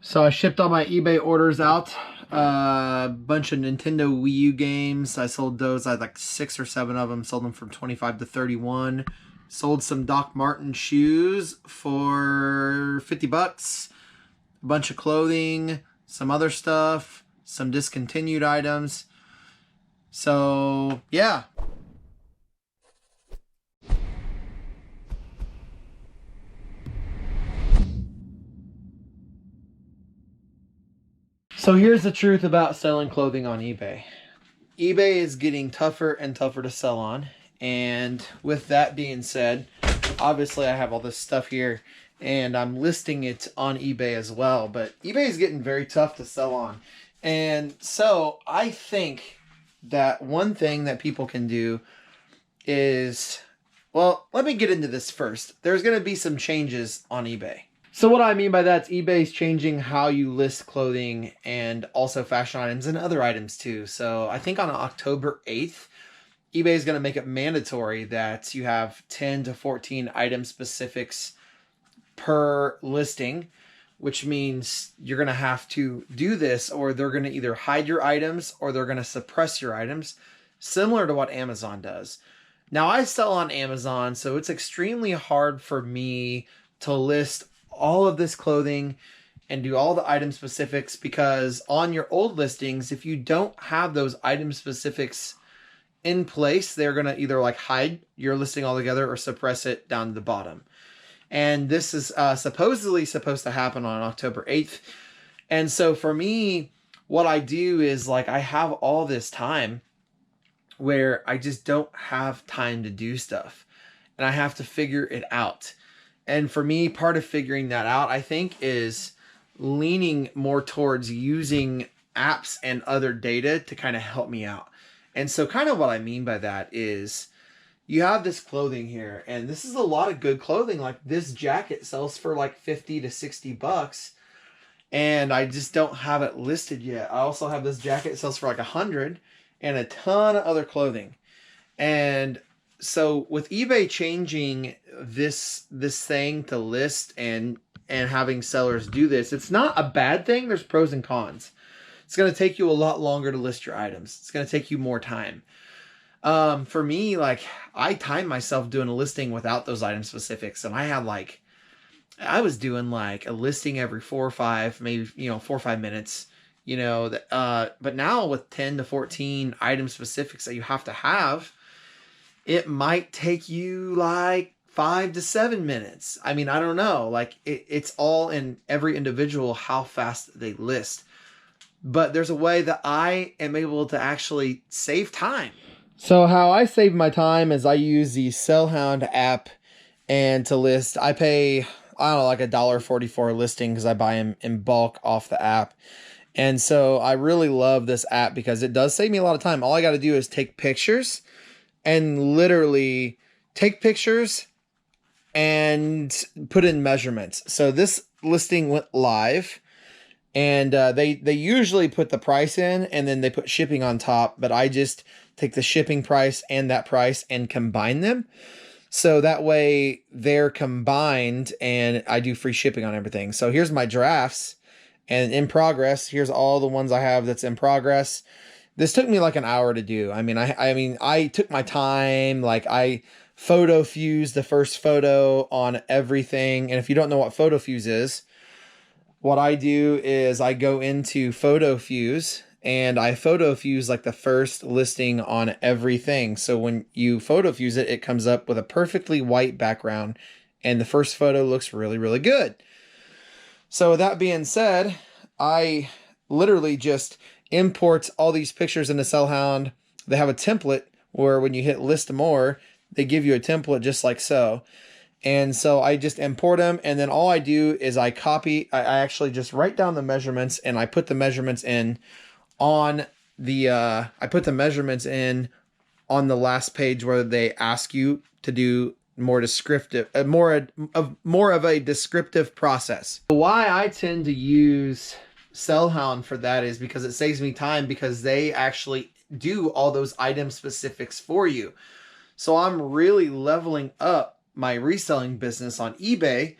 So I shipped all my eBay orders out. A bunch of Nintendo Wii U games. I sold those. I had like 6 or 7 of them. Sold them from 25 to 31. Sold some Doc Marten shoes for 50 bucks. A bunch of clothing, some other stuff, some discontinued items. So, yeah. So here's the truth about selling clothing on eBay. eBay is getting tougher and tougher to sell on. And with that being said, obviously I have all this stuff here and I'm listing it on eBay as well. But eBay is getting very tough to sell on. And so I think that one thing that people can do is, well, let me get into this first. There's going to be some changes on eBay. So what I mean by that is eBay's changing how you list clothing and also fashion items and other items too. So I think on October 8th, eBay is going to make it mandatory that you have 10 to 14 item specifics per listing, which means you're going to have to do this or they're going to either hide your items or they're going to suppress your items, similar to what Amazon does. Now I sell on Amazon, so it's extremely hard for me to list all of this clothing and do all the item specifics, because on your old listings, if you don't have those item specifics in place, they're going to either like hide your listing altogether or suppress it down to the bottom. And this is supposedly supposed to happen on October 8th. And so for me, what I do is like I have all this time where I just don't have time to do stuff and I have to figure it out. And for me, part of figuring that out, I think, is leaning more towards using apps and other data to kind of help me out. And so kind of what I mean by that is you have this clothing here, and this is a lot of good clothing. Like this jacket sells for like 50 to 60 bucks, and I just don't have it listed yet. I also have this jacket sells for like 100 and a ton of other clothing. And so with eBay changing this thing to list and having sellers do this, it's not a bad thing. There's pros and cons. It's going to take you a lot longer to list your items. It's going to take you more time. For me, like I timed myself doing a listing without those item specifics, and I was doing like a listing every 4 or 5, maybe 4 or 5 minutes. But now with 10 to 14 item specifics that you have to have, it might take you like 5 to 7 minutes. I mean, I don't know. Like it's all in every individual how fast they list. But there's a way that I am able to actually save time. So how I save my time is I use the SellHound app, and to list, I pay, I don't know, like $1.40 for a listing because I buy them in bulk off the app. And so I really love this app because it does save me a lot of time. All I got to do is take pictures and literally take pictures and put in measurements. So this listing went live, and they usually put the price in and then they put shipping on top, but I just take the shipping price and that price and combine them. So that way they're combined and I do free shipping on everything. So here's my drafts, and in progress, here's all the ones I have that's in progress. This took me like an hour to do. I mean, I took my time. Like I photo fused the first photo on everything. And if you don't know what photo fuse is, what I do is I go into photo fuse and I photo fuse like the first listing on everything. So when you photo fuse it, it comes up with a perfectly white background and the first photo looks really, really good. So with that being said, I literally just import all these pictures into CellHound. They have a template where when you hit list more, they give you a template just like so. And so I just import them, and then all I do is I actually just write down the measurements and I put the measurements in on the last page where they ask you to do more descriptive, more of a descriptive process. Why I tend to use CellHound for that is because it saves me time, because they actually do all those item specifics for you. So I'm really leveling up my reselling business on eBay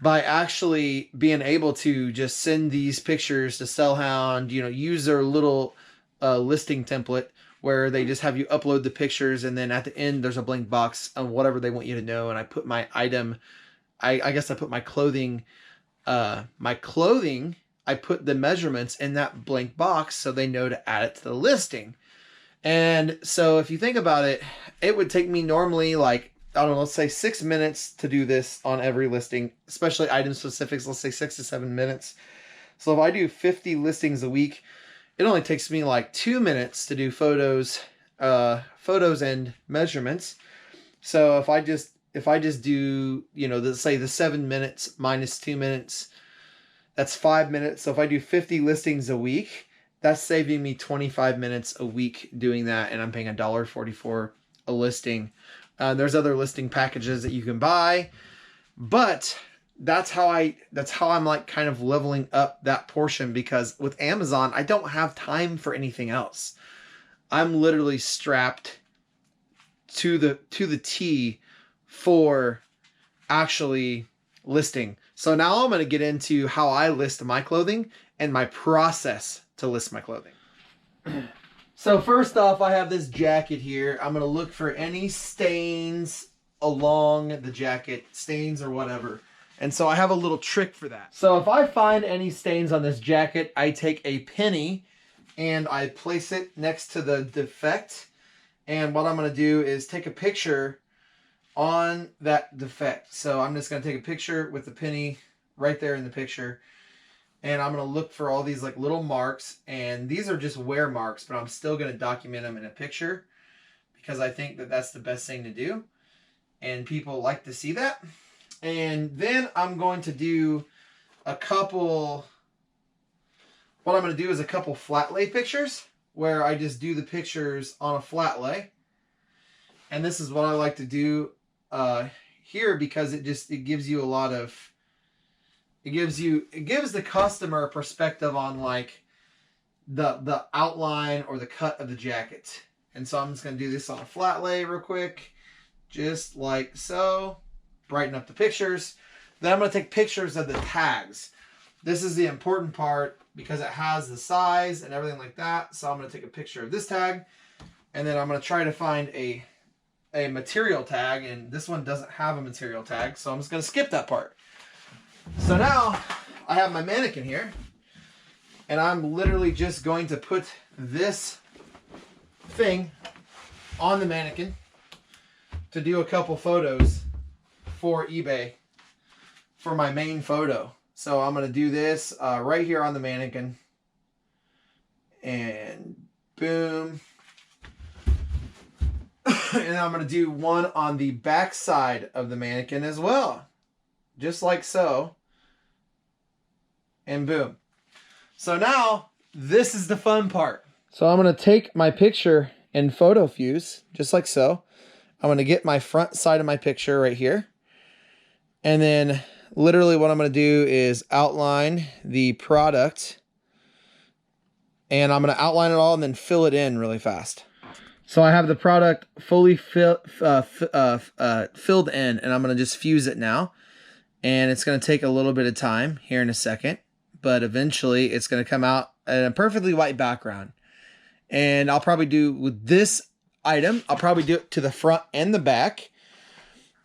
by actually being able to just send these pictures to SellHound, you know, use their little listing template where they just have you upload the pictures, and then at the end there's a blank box on whatever they want you to know, and I put my item, I guess I put my clothing, I put the measurements in that blank box so they know to add it to the listing. And so if you think about it, it would take me normally like, I don't know, let's say 6 minutes to do this on every listing, especially item specifics, let's say 6 to 7 minutes. So if I do 50 listings a week, it only takes me like 2 minutes to do photos and measurements. So if I just do, you know, say the 7 minutes minus 2 minutes, that's 5 minutes. So if I do 50 listings a week, that's saving me 25 minutes a week doing that, and I'm paying $1.44 a listing. There's other listing packages that you can buy, but that's how I'm like kind of leveling up that portion, because with Amazon, I don't have time for anything else. I'm literally strapped to the T for actually listing. So now I'm going to get into how I list my clothing and my process to list my clothing. So first off, I have this jacket here. I'm going to look for any stains along the jacket, stains or whatever. And so I have a little trick for that. So if I find any stains on this jacket, I take a penny and I place it next to the defect. And what I'm going to do is take a picture on that defect. So I'm just going to take a picture with the penny right there in the picture. And I'm going to look for all these like little marks. And these are just wear marks, but I'm still going to document them in a picture because I think that that's the best thing to do. And people like to see that. And then I'm going to do a couple, what I'm going to do is a couple flat lay pictures where I just do the pictures on a flat lay. And this is what I like to do here because it gives you a lot of, it gives the customer a perspective on like the outline or the cut of the jacket. And so I'm just going to do this on a flat lay real quick, just like so. Brighten up the pictures. Then I'm going to take pictures of the tags. This is the important part because it has the size and everything like that. So I'm going to take a picture of this tag, and then I'm going to try to find a material tag, and this one doesn't have a material tag, so I'm just going to skip that part. So now I have my mannequin here, and I'm literally just going to put this thing on the mannequin to do a couple photos for eBay for my main photo. So I'm going to do this right here on the mannequin, and boom. And I'm going to do one on the back side of the mannequin as well, just like so, and boom. So now this is the fun part. So I'm going to take my picture in Photo Fuse, just like so. I'm going to get my front side of my picture right here. And then literally what I'm going to do is outline the product. And I'm going to outline it all and then fill it in really fast. So I have the product fully filled in, and I'm going to just fuse it now. And it's going to take a little bit of time here in a second. But eventually it's going to come out in a perfectly white background. And I'll probably do with this item, I'll probably do it to the front and the back,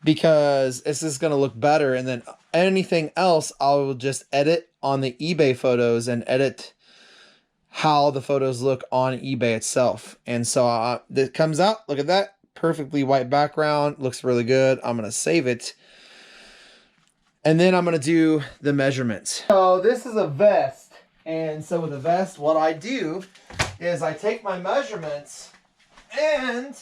because this is going to look better. And then anything else, I will just edit on the eBay photos and edit how the photos look on eBay itself. And so it comes out, look at that, perfectly white background, looks really good. I'm going to save it. And then I'm going to do the measurements. So this is a vest. And so with a vest, what I do is I take my measurements, and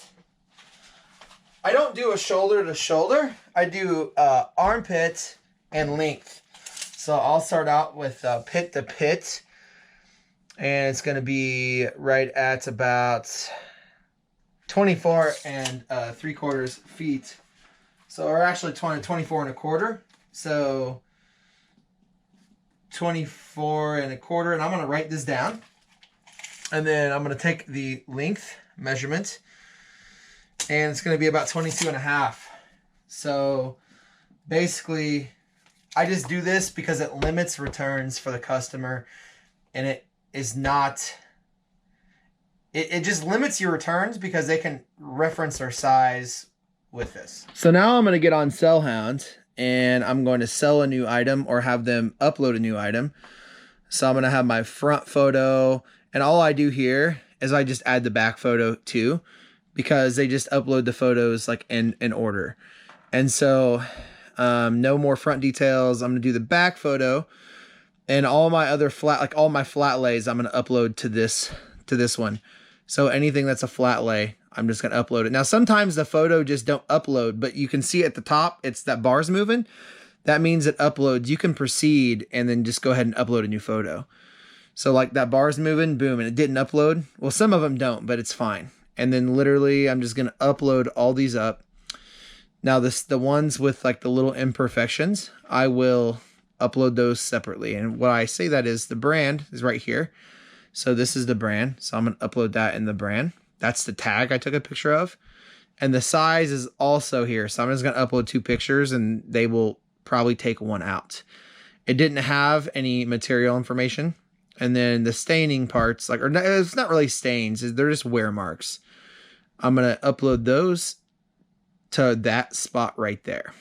I don't do a shoulder to shoulder. I do armpit and length. So I'll start out with pit to pit. And it's going to be right at about 24 and 3/4 feet. So, or actually 24 and 1/4. So 24 and 1/4. And I'm going to write this down. And then I'm going to take the length measurement. And it's going to be about 22 and 1/2. So basically I just do this because it limits returns for the customer, and it is not, it just limits your returns because they can reference their size with this. So now I'm going to get on SellHound and I'm going to sell a new item or have them upload a new item. So I'm going to have my front photo, and all I do here is I just add the back photo too, because they just upload the photos like in order. And so no more front details. I'm going to do the back photo, and all my other all my flat lays, I'm going to upload to this one. So anything that's a flat lay, I'm just going to upload it. Now, sometimes the photo just don't upload, but you can see at the top, it's that bar's moving. That means it uploads. You can proceed and then just go ahead and upload a new photo. So like that bar's moving, boom, and it didn't upload. Well, some of them don't, but it's fine. And then literally I'm just going to upload all these up. Now the ones with like the little imperfections, I will upload those separately. And what I say that is the brand is right here. So this is the brand. So I'm going to upload that in the brand. That's the tag I took a picture of. And the size is also here. So I'm just going to upload 2 pictures and they will probably take one out. It didn't have any material information. And then the staining parts, like, or it's not really stains, they're just wear marks. I'm going to upload those to that spot right there.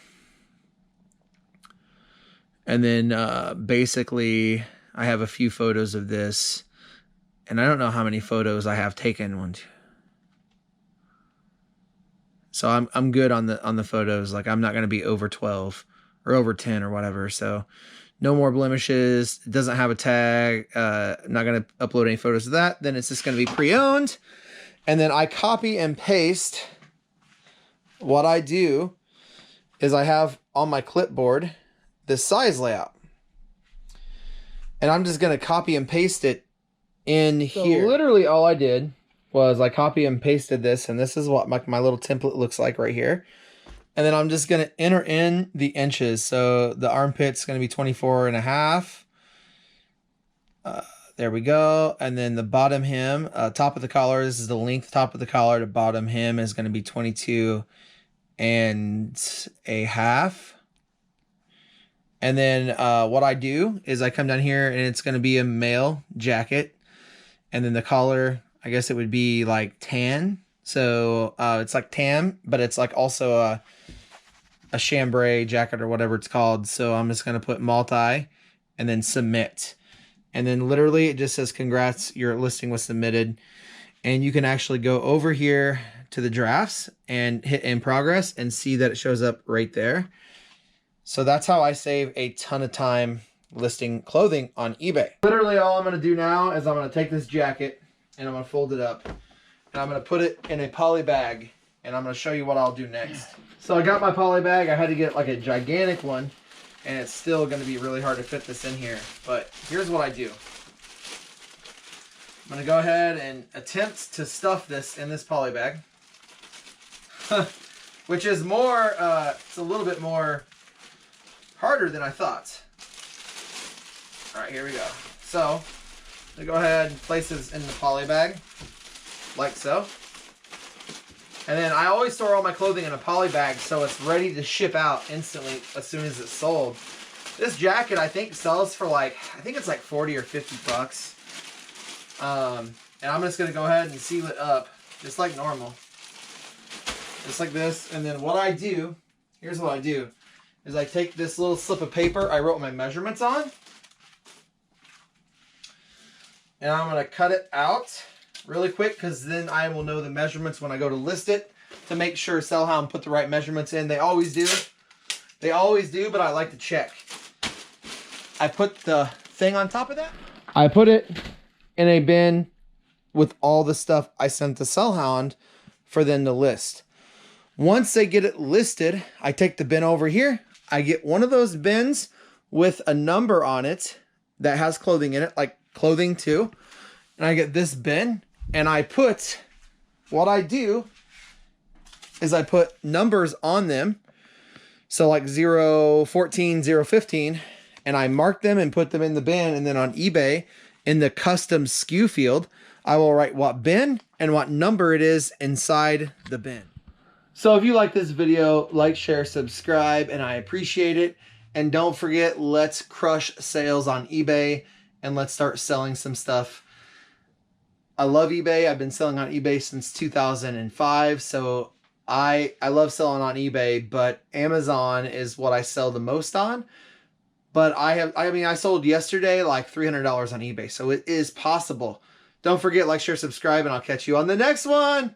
And then basically I have a few photos of this. And I don't know how many photos I have taken. So I'm good on the photos. Like I'm not going to be over 12 or over 10 or whatever. So no more blemishes. It doesn't have a tag. I'm not going to upload any photos of that. Then it's just going to be pre-owned. And then I copy and paste. What I do is I have on my clipboard this size layout. And I'm just going to copy and paste it in here. Literally all I did was I copy and pasted this, and this is what my little template looks like right here. And then I'm just going to enter in the inches. So the armpit's going to be 24.5. There we go. And then the bottom hem, top of the collar, this is the length top of the collar to bottom hem is going to be 22.5. And then what I do is I come down here and it's going to be a male jacket. And then the collar, I guess it would be like tan. So it's like tan, but it's like also a chambray jacket or whatever it's called. So I'm just going to put multi and then submit. And then literally it just says, congrats, your listing was submitted. And you can actually go over here to the drafts and hit in progress and see that it shows up right there. So that's how I save a ton of time listing clothing on eBay. Literally all I'm going to do now is I'm going to take this jacket and I'm going to fold it up. And I'm going to put it in a poly bag. And I'm going to show you what I'll do next. So I got my poly bag. I had to get like a gigantic one. And it's still going to be really hard to fit this in here. But here's what I do. I'm going to go ahead and attempt to stuff this in this poly bag. Which is more, it's a little bit more harder than I thought. All right, here we go. So, I'm going to go ahead and place this in the poly bag, like so. And then I always store all my clothing in a poly bag so it's ready to ship out instantly as soon as it's sold. This jacket I think sells for like, I think it's like 40 or 50 bucks. And I'm just going to go ahead and seal it up just like normal. Just like this. And then what I do, here's what I do, is I take this little slip of paper I wrote my measurements on. And I'm going to cut it out really quick because then I will know the measurements when I go to list it to make sure SellHound put the right measurements in. They always do. They always do, but I like to check. I put the thing on top of that. I put it in a bin with all the stuff I sent to SellHound for them to list. Once they get it listed, I take the bin over here. I get one of those bins with a number on it that has clothing in it, like clothing too. And I get this bin and I put, what I do is I put numbers on them. So like 014, 015, and I mark them and put them in the bin. And then on eBay, in the custom SKU field, I will write what bin and what number it is inside the bin. So if you like this video, like, share, subscribe, and I appreciate it. And don't forget, let's crush sales on eBay and let's start selling some stuff. I love eBay. I've been selling on eBay since 2005. So I love selling on eBay, but Amazon is what I sell the most on. But I sold yesterday like $300 on eBay. So it is possible. Don't forget, like, share, subscribe, and I'll catch you on the next one.